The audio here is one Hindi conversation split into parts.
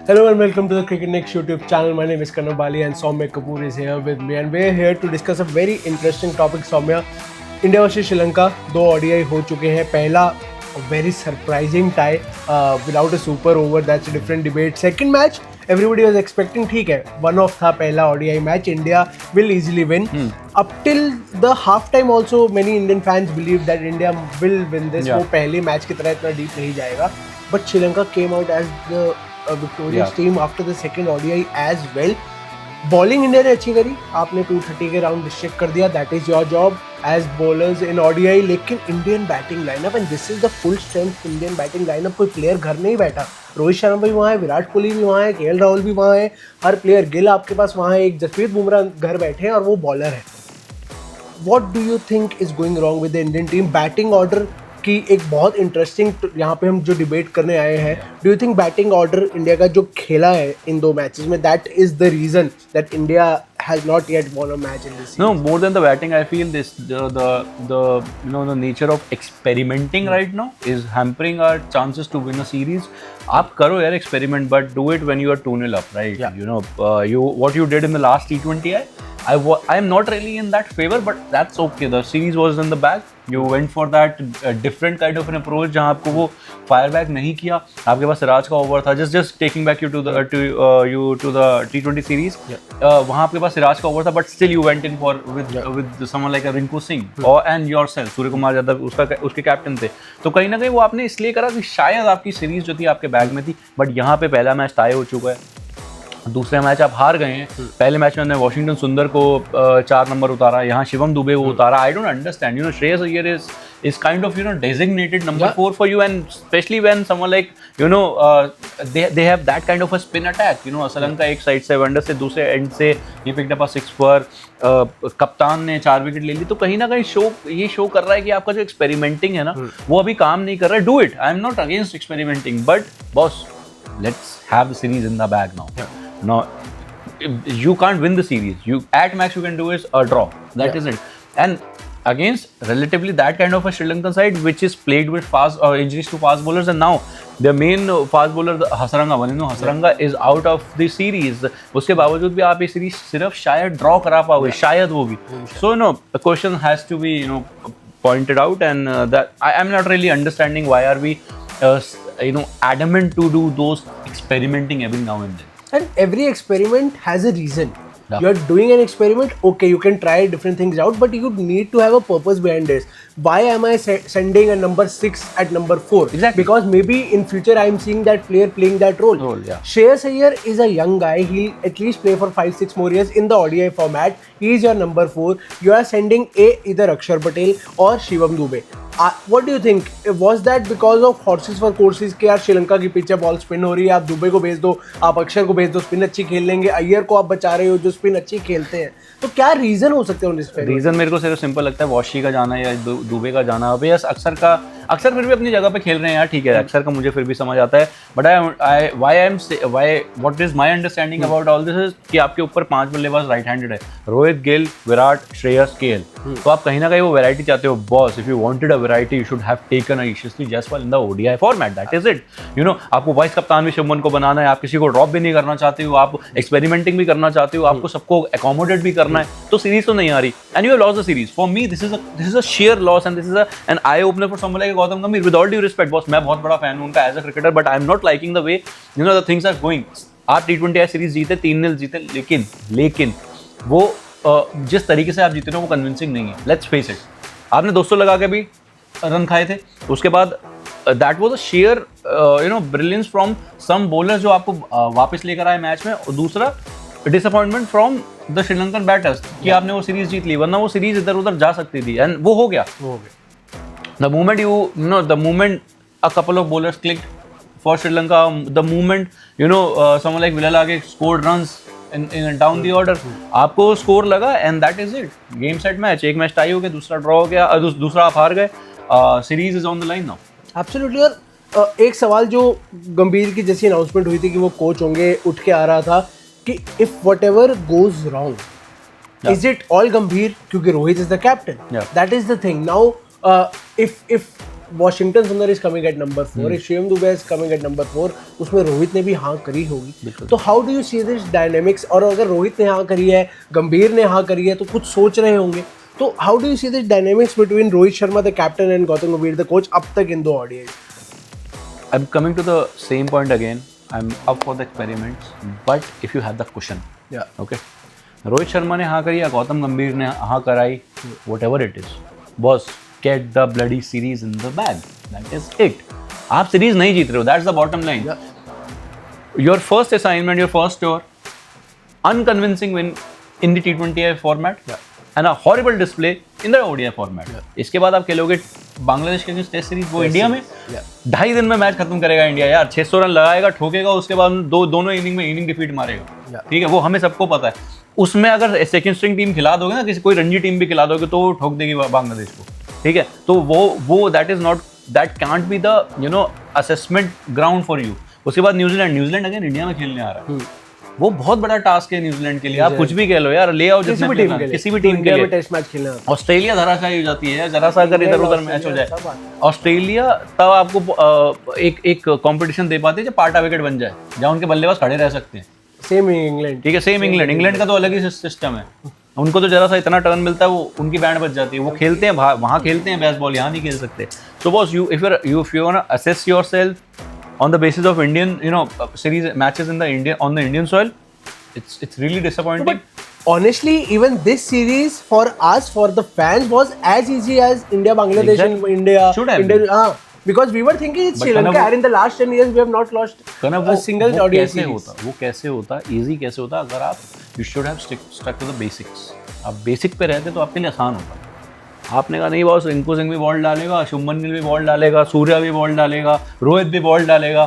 Hello and welcome to the Cricket Next YouTube channel. My name is Karnav Bali and Soumya Kapoor is here with me and we're here to discuss a very interesting topic. Soumya, India versus Sri Lanka 2 ODI हो चुके हैं. पहला very surprising tie without a super over. That's a different debate. Second match everybody was expecting ठीक है, one off था पहला ODI match. India will easily win. Up till the half time also many Indian fans believed that India will win this. वो पहले मैच की तरह इतना deep नहीं जाएगा. But Sri Lanka came out as the victorious team after the second ODI as well. Bowling India ने अच्छी करी, आपने 230 के राउंड रिस्ट्रिक्ट कर दिया, that is your job as bowlers in ODI. लेकिन Indian batting lineup and this is the full strength Indian batting lineup. कोई प्लेयर घर नहीं बैठा. रोहित शर्मा भी वहाँ है, विराट कोहली भी वहाँ है, KL राहुल भी वहाँ है, हर प्लेयर, गिल आपके पास वहाँ है, एक जसप्रीत बुमराह घर बैठे हैं और वो बॉलर है. What do you think is going wrong with the Indian team? Batting order की एक बहुत इंटरेस्टिंग यहाँ पे हम जो डिबेट करने आए हैं. Do you think batting order India का जो खेला है इन 2 मैचेस में, that is the reason that India has not yet won a match in this series? No, more than the batting, I feel this the nature of experimenting right now is hampering our chances to win a series. आप करो यार experiment, but do it when you are 2-0 up, right? Yeah. You know, what you did in the last T20, I am not really in that favor, but that's okay. The series was in the bag. You went for that different kind of an approach जहाँ आपको वो fire back नहीं किया. आपके पास सिराज का ओवर था. Just taking back you to the T20 series. वहाँ आपके पास सिराज का ओवर था, but still you went in for with someone like a Rinku Singh and yourself. Surya Kumar Yadav उसके कैप्टन थे. तो कहीं ना कहीं वो आपने इसलिए करा कि शायद आपकी सीरीज जो थी आपके बैग में थी. बट यहाँ पे पहला मैच टाई हो चुका है, दूसरे मैच आप हार गए हैं. पहले मैच में हमने वॉशिंगटन सुंदर को 4 नंबर उतारा, यहाँ शिवम दुबे को उतारा. I don't understand, you know, Shreyas Iyer is kind of, you know, designated number 4 for you, and especially when someone like, you know, they have that kind of a spin attack, you know. Sri Lanka एक साइड से, वनडर से दूसरे एंड से ये पिक्ड अप 6 पर, कप्तान ने 4 विकेट ले ली. तो कहीं ना कहीं ये शो कर रहा है कि आपका जो एक्सपेरिमेंटिंग है ना वो अभी काम नहीं कर रहा है. Do it, I am not against experimenting, but boss, let's have the series in the bag now. No, you can't win the series. You at max you can do is a draw. That is it. And against relatively that kind of a Sri Lankan side which is plagued with fast injuries to fast bowlers, and now their main fast bowler Hasaranga, Hasaranga is out of the series. उसके बावजूद भी आप ये सीरीज सिर्फ शायद ड्रॉ करा पाओगे, शायद वो भी. So no, the question has to be, you know, pointed out, and that I'm not really understanding why are we adamant to do those experimenting every now and then. And every experiment has a reason. Yeah. You're doing an experiment, okay, you can try different things out, but you need to have a purpose behind this. Why am I sending a number 6 at number 4? Exactly. Because maybe in future I'm seeing that player playing that role. Yeah. Shreyas Iyer is a young guy. He'll at least play for 5-6 more years in the ODI format. He is your number 4. You are sending either Akshar Patel or Shivam Dube. What do you think? Was that because of horses for courses कि यार श्रीलंका की पिच है, बॉल स्पिन हो रही है, आप दुबे को भेज दो, आप अक्षर को भेज दो, स्पिन अच्छी खेल लेंगे, अय्यर को आप बचा रहे हो जो स्पिन अच्छी खेलते हैं. तो क्या रीजन हो सकते हैं इस पे? रीजन मेरे को सिर्फ सिंपल लगता है, वॉशी का जाना या दुबे का जाना. अभी अक्सर फिर भी अपनी जगह पे खेल रहे हैं यार, ठीक है, अक्सर का मुझे फिर भी समझ आता है. But what is my understanding about all this is कि आपके ऊपर 5 बल्लेबाज राइट हैंडेड है, रोहित, गिल, विराट, श्रेयस, KL. तो आप कहीं ना कहीं वो वैरायटी चाहते हो. Boss, if you wanted a variety you should have taken a Yashasvi Jaiswal in the ODI format. That is it. You know, आपको वाइस कप्तान भी शुभमन को बनाना है, आप किसी को ड्रॉप भी नहीं करना चाहते हो, आप एक्सपेरिमेंटिंग भी करना चाहते हो, आपको सबको अकोमोडेट भी करना है. तो सीरीज तो नहीं आ रही, and you have lost the series. For me this is a sheer loss, and this is an eye opener for someone like Gautam Gambhir. With all due respect boss, मैं बहुत बड़ा फैन हूं उनका as a cricketer, but I am not liking the way, you know, the things are going. आप T20 सीरीज जीते, 3-0 जीते, लेकिन वो जिस तरीके से आप जीते ना वो कन्विंसिंग नहीं है. Let's face it. आपने 200 लगा के भी रन खाए थे, उसके बाद that was a sheer brilliance from some bowlers जो आपको वापस लेकर आए मैच में. और दूसरा disappointment from the Sri Lankan batters कि आपने वो सीरीज जीत ली, वरना वो सीरीज इधर उधर जा सकती थी, एंड वो हो गया. The moment a couple of bowlers clicked for Sri Lanka, the moment someone like Villalage scored runs in down the order, आपको स्कोर लगा, and that is it. Game set match. एक मैच टाई हो गया, दूसरा ड्रॉ हो गया, दूसरा आप हार गए. Series is on the line now. Absolutely. और एक सवाल जो गंभीर की जैसी अनाउंसमेंट हुई थी कि वो कोच होंगे, उठ के आ रहा था कि if whatever goes wrong is it all Gambhir, क्योंकि Rohit is the captain. That is the thing. Now if Washington Sundar is coming at number 4, Shivam Dube is coming at number 4, उसमें रोहित ने भी हाँ करी होगी. तो how do you see this dynamics? और अगर रोहित ने हाँ करी है, गंभीर ने हाँ करी है, तो कुछ सोच रहे होंगे. तो how do you see this dynamics between Rohit Sharma the captain and Gautam गंभीर द कोच अब तक इन दो ODIs? I'm coming to the same point again. I'm up for the experiments, but if you have the cushion. Yeah. Okay. Rohit Sharma ने हाँ करी या गौतम गंभीर ने हाँ कराई, whatever it is, boss, get the bloody series in the bag. That is it. आप सीरीज नहीं जीत रहे हो. That's the bottom line. Yeah. Your first assignment, your first tour, unconvincing win in the T20I format. Yeah. And a horrible display in the ODI format. Yeah. इसके बाद आप खेलोगे बांग्लादेश के अगेंस्ट टेस्ट सीरीज, वो इंडिया में Yeah. 2.5 दिन में मैच खत्म करेगा इंडिया यार. 600 रन लगाएगा, ठोकेगा, उसके बाद दोनों इनिंग में इनिंग डिफीट मारेगा. Yeah. ठीक है, वो हमें सबको पता है. उसमें अगर सेकंड स्ट्रिंग टीम खिला दोगे ना, किसी कोई रणजी टीम भी खिला दोगे तो वो ठोक देगी बांग्लादेश को. ठीक है, तो वो that can't be the assessment ground for you. उसके बाद न्यूजीलैंड अगेन इंडिया में खेलने आ रहा है. वो बहुत बड़ा टास्क है न्यूजीलैंड के लिए. आप कुछ भी कह लो यार, ले आओ जितने किसी भी टीम के लिए. टेस्ट मैच खेलना है. ऑस्ट्रेलिया धराशायी हो जाती है जरा सा अगर इधर उधर मैच हो जाए. ऑस्ट्रेलिया तब आपको एक कंपटीशन दे पाती है जब पार्टा विकेट बन जाए, जहाँ उनके बल्लेबाज खड़े रह सकते हैं. Same England. ठीक है, सेम इंग्लैंड का तो अलग ही सिस्टम है. उनको तो जरा सा इतना टर्न मिलता है, वो उनकी बैंड बच जाती है. वो खेलते हैं वहाँ खेलते हैं बेसबॉल, यहाँ नहीं खेल सकते. So boss, if you want to assess yourself on the basis of Indian, series matches on the Indian soil, it's really disappointing. But honestly, even this series for us, for the fans, was as easy as India, Bangladesh, Exactly. and India. Should have India, because we were thinking it's But Sri Lanka. And in the last 10 years, we have not lost a single ODI series. वो कैसे होता, easy कैसे होता? अगर आप you should have stuck to the basics. आप बेसिक पे रहते तो आपके लिए आसान होता. आपने कहा नहीं बॉस, रिंकू सिंह भी बॉल डालेगा, शुभमन गिल भी बॉल डालेगा, सूर्या भी बॉल डालेगा, रोहित भी बॉल डालेगा,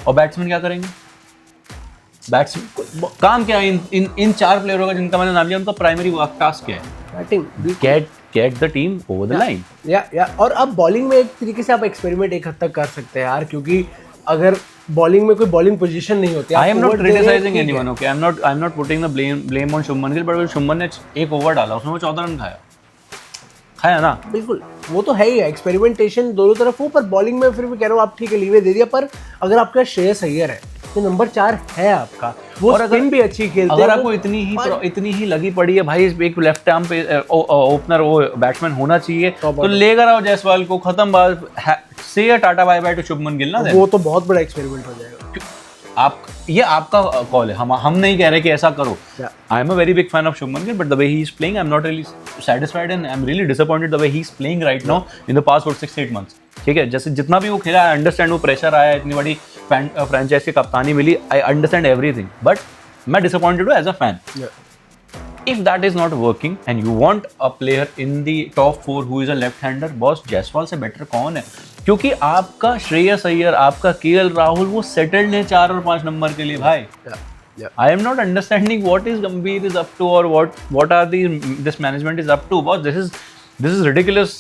और बैट्समैन क्या करेंगे? बैट्समैन काम क्या है? इन 4 प्लेयरों का जिनका मैंने नाम लिया, उनका प्राइमरी टास्क क्या है? Batting. Get the team over the line. या और अब बॉलिंग में एक तरीके से आप एक्सपेरिमेंट एक हद तक कर सकते हैं यार, क्योंकि अगर बॉलिंग में कोई बॉलिंग पोजीशन नहीं होती. I am not criticising anyone. Okay, I am not putting the blame on Shubman Gill, but Shubman ने एक ओवर डाला, उसमें वो 14 रन खाया ना. बिल्कुल, वो तो है ही है. एक्सपेरिमेंटेशन दोनों तरफ हो, पर बॉलिंग में फिर भी कह रहा हूँ आप ठीक है लीवे दे दिया. पर अगर आपका श्रेयस अय्यर है तो नंबर 4 है आपका, वो स्पिन भी अच्छी खेलते हैं. अगर आपको इतनी ही लगी पड़ी है भाई, एक लेफ्ट आर्म पे ओपनर वो बैट्समैन होना चाहिए, तो लेकर आओ जायसवाल को. खत्म बात. से tata bye bye to Shubman Gill ना. वो तो बहुत बड़ा एक्सपेरिमेंट हो जाएगा. ये आपका कॉल है, हम नहीं कह रहे कि ऐसा करो. I am a very big fan of Shubman Gill, but the way he is playing, I am not really satisfied and I am really disappointed the way he is playing right now in the past 6-8 months. ठीक है, जैसे जितना भी वो खेला, आई अंडरस्टैंड वो प्रेशर आया, इतनी बड़ी फ्रेंचाइज की कप्तानी मिली, आई अंडरस्टैंड एवरीथिंग, बट मैं डिसअपॉइंटेड हूँ as a fan. If that is not working and you want a player in the top 4 who is a left-hander, boss, Jaiswal से बेटर कौन है? क्योंकि आपका श्रेयस अय्यर, आपका केएल राहुल, वो सेटल्ड है 4 और 5 नंबर के लिए भाई. I am not understanding what is Gambhir is up to, or what are this management is up to. Boss, this is ridiculous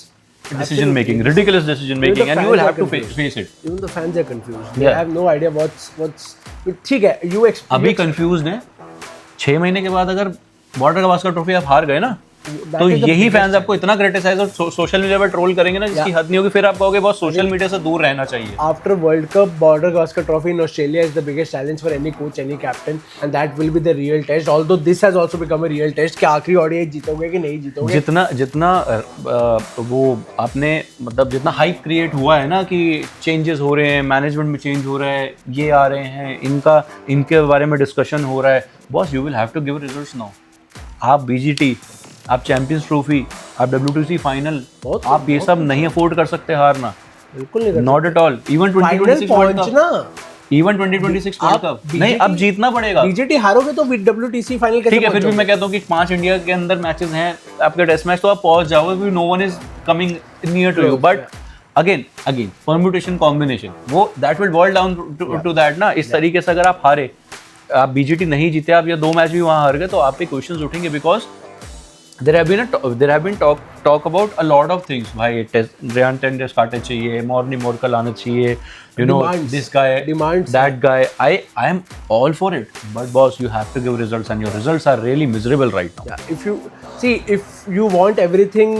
decision making, and you will have to face it. Even the fans are confused. They have no idea what's. ठीक है, अभी confused हैं. 6 महीने के बाद अगर बॉर्डर गावस्कर ट्रॉफी आप हार गए ना, तो यही फैंस आपको इतना क्रिटिसाइज और सोशल मीडिया पर ट्रोल करेंगे ना, जिसकी हद नहीं होगी. फिर आप कहोगे बहुत सोशल मीडिया से दूर रहना चाहिए. After World Cup, Border Gavaskar Trophy in Australia is the biggest challenge for any coach, any captain, and that will be the real test. Although this has also become a real test कि आखिरी ODI जीतोगे कि नहीं जीतोगे. जितना वो आपने मतलब जितना हाइप क्रिएट हुआ है ना कि चेंजेस हो रहे हैं, मैनेजमेंट में चेंज हो रहा है, ये आ रहे हैं, इनके बारे में डिस्कशन हो रहा है. Boss, you will have to give results now. आप BGT, आप चैंपियंस ट्रॉफी, आप WTC फाइनल, आप ये सब नहीं अफोर्ड कर सकते हारना. बिल्कुल नहीं. Not at all. Even 2026 world cup, even 2026 world cup नहीं, अब जीतना पड़ेगा. BGT हारोगे तो WTC फाइनल कैसे? ठीक है, फिर भी मैं कहता हूँ कि 5 इंडिया के अंदर मैचेस हैं आपके टेस्ट मैच, तो आप पहुंच जाओगे. No one is coming near to you, but again permutation combination, वो that will boil down to that ना. इस तरीके से अगर आप हारे, आप BGT नहीं जीते, आप या 2 मैच भी वहाँ हार गए, तो आप पे क्वेश्चंस उठेंगे. Because there have been talk about a lot of things. भाई रेयान टेंडर्स काटे चाहिए, मॉर्नी मोरकल आना चाहिए, this guy, that guy. I am all for it, but boss, you have to give results, and your results are really miserable right now. If you want everything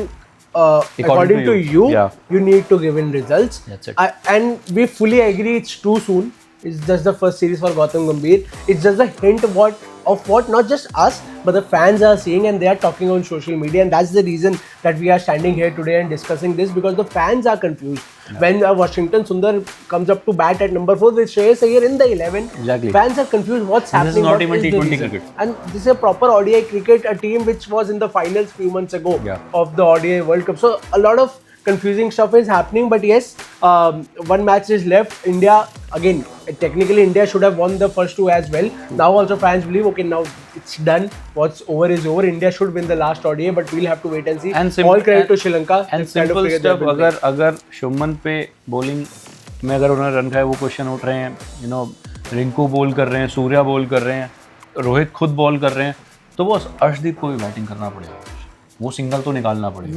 according to you, Yeah. you need to give in results. That's it. And we fully agree it's too soon. It's just the first series for Gautam Gambhir. It's just a hint of what not just us but the fans are seeing, and they are talking on social media, and that's the reason that we are standing here today and discussing this, because the fans are confused. When Washington Sundar comes up to bat at number 4 with Shreyas Iyer in the 11, Exactly. fans are confused what's And happening. this is not what even is the T20 reason. cricket. And this is a proper ODI cricket, a team which was in the finals few months ago Yeah. of the ODI World Cup. So a lot of confusing stuff is happening, but yes, one match is left. India, again, technically India should have won the first two as well. Now also fans believe, okay, now it's done. What's over is over. India should win the last ODI, but we'll have to wait and see. And All credit to Sri Lanka. And This kind of simple cricket they have stuff, been playing. अगर शुभमन पे बॉलिंग में अगर उन्होंने रन खाए, वो क्वेश्चन उठ रहे हैं, यू नो, रिंकू बॉल कर रहे हैं, सूर्या बॉल कर रहे हैं, रोहित खुद बॉल कर रहे हैं, तो वो अर्शदीप को भी बैटिंग करना पड़ेगा, वो सिंगल तो निकालना पड़ेगा,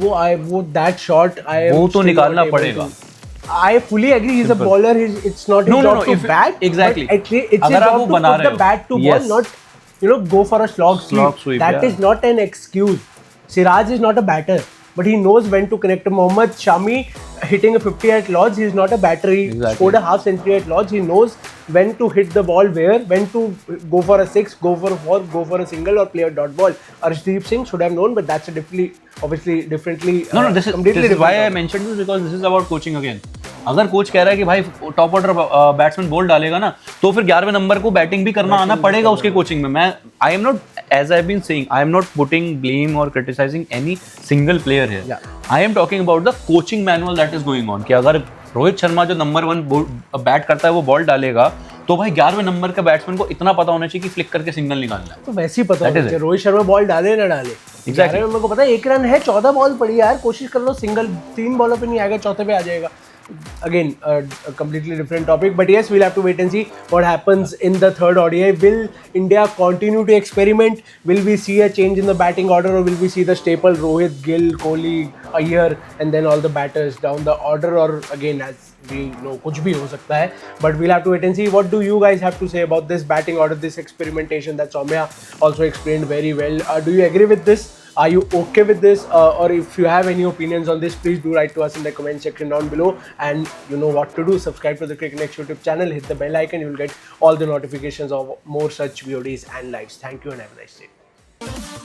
वो that shot, वो तो निकालना पड़ेगा. I fully agree. He's a bowler. It's not his job to bat. Exactly. But at least it's his अगर आप job वो to बना put रहे the हो, bat to yes. ball, not go for a slog sweep. That is not an excuse. Siraj is not a batter, but he knows when to connect. Mohammad Shami hitting a 50 at Lords, he's not a batter. He scored a half century at Lords. He knows when to hit the ball where, when to go for a 6, go for a 4, go for a single, or play a dot ball. Arshdeep Singh should have known, but that's a differently. No, this is why I mentioned this, because this is about coaching again. अगर कोच कह रहा है कि भाई टॉप ऑर्डर बैट्समैन बॉल डालेगा ना, तो फिर 11वें नंबर को बैटिंग भी करना आना पड़ेगा उसके कोचिंग में. मैं I am not, as I have been saying, I am not putting blame और criticising any single player here. I am talking about the coaching manual that is going on, कि अगर रोहित शर्मा जो नंबर 1 बैट करता है वो बॉल डालेगा, तो भाई 11वें नंबर का बैट्समैन को इतना पता होना चाहिए कि फ्लिक करके सिंगल निकालना है. तो वैसे ही पता होना चाहिए रोहित शर्मा बॉल डाले ना डाले. Exactly. मेरे को पता है 1 रन है, 14 बॉल पड़ी है यार, कोशिश कर लो सिंगल, 3 बॉलों पे नहीं आएगा, चौथे पे आ जाएगा. Again, a completely different topic, but yes, we'll have to wait and see what happens in the third ODI. Will India continue to experiment? Will we see a change in the batting order, or will we see the staple Rohit, Gill, Kohli, Iyer, and then all the batters down the order? Or again, as we know, कुछ भी हो सकता है. But we'll have to wait and see. What do you guys have to say about this batting order, this experimentation that Soumya also explained very well? Do you agree with this? Are you okay with this? Or if you have any opinions on this, please do write to us in the comment section down below. And you know what to do. Subscribe to the Cricket Next YouTube channel. Hit the bell icon. You'll get all the notifications of more such VODs and lives. Thank you and have a nice day.